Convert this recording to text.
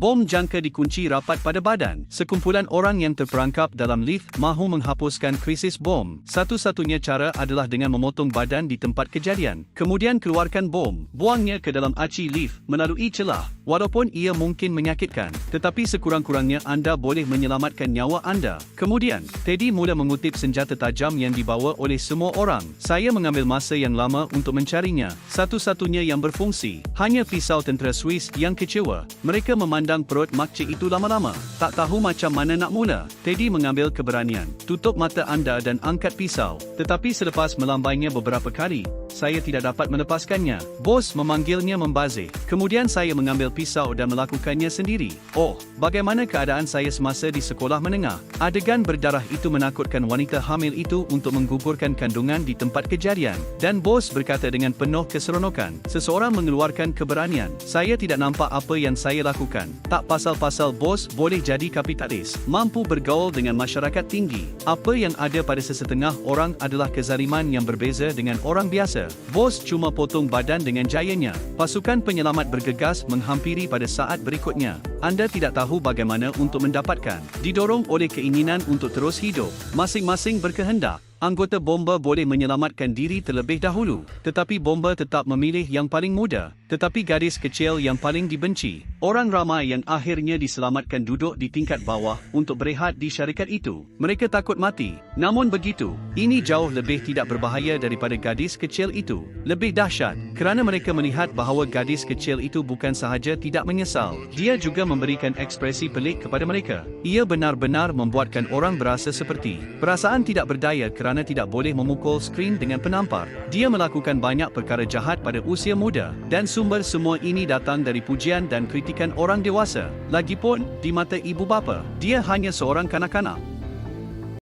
Bom jangka dikunci rapat pada badan. Sekumpulan orang yang terperangkap dalam lift mahu menghapuskan krisis bom. Satu-satunya cara adalah dengan memotong badan di tempat kejadian. Kemudian keluarkan bom, buangnya ke dalam aci lift melalui celah. Walaupun ia mungkin menyakitkan, tetapi sekurang-kurangnya anda boleh menyelamatkan nyawa anda. Kemudian, Teddy mula mengutip senjata tajam yang dibawa oleh semua orang. Saya mengambil masa yang lama untuk mencarinya. Satu-satunya yang berfungsi, hanya pisau tentera Swiss yang kecewa. Mereka memandang perut makcik itu lama-lama. Tak tahu macam mana nak mula. Teddy mengambil keberanian. Tutup mata anda dan angkat pisau. Tetapi selepas melambainya beberapa kali, saya tidak dapat melepaskannya. Bos memanggilnya membazir. Kemudian saya mengambil pisau dan melakukannya sendiri. Oh, bagaimana keadaan saya semasa di sekolah menengah? Adegan berdarah itu menakutkan wanita hamil itu untuk menggugurkan kandungan di tempat kejadian. Dan bos berkata dengan penuh keseronokan, seseorang mengeluarkan keberanian. Saya tidak nampak apa yang saya lakukan. Tak pasal-pasal bos boleh jadi kapitalis, mampu bergaul dengan masyarakat tinggi. Apa yang ada pada sesetengah orang adalah kezaliman yang berbeza dengan orang biasa. Bos cuma potong badan dengan jayanya. Pasukan penyelamat bergegas menghampiri pada saat berikutnya. Anda tidak tahu bagaimana untuk mendapatkan. Didorong oleh keinginan untuk terus hidup, masing-masing berkehendak. Anggota bomba boleh menyelamatkan diri terlebih dahulu, tetapi bomba tetap memilih yang paling muda. Tetapi gadis kecil yang paling dibenci. Orang ramai yang akhirnya diselamatkan duduk di tingkat bawah untuk berehat di syarikat itu. Mereka takut mati. Namun begitu, ini jauh lebih tidak berbahaya daripada gadis kecil itu. Lebih dahsyat, kerana mereka melihat bahawa gadis kecil itu bukan sahaja tidak menyesal, dia juga memberikan ekspresi pelik kepada mereka. Ia benar-benar membuatkan orang berasa seperti perasaan tidak berdaya kerana tidak boleh memukul skrin dengan penampar. Dia melakukan banyak perkara jahat pada usia muda, dan sumber semua ini datang dari pujian dan kritikan orang dewasa. Lagipun, di mata ibu bapa, dia hanya seorang kanak-kanak.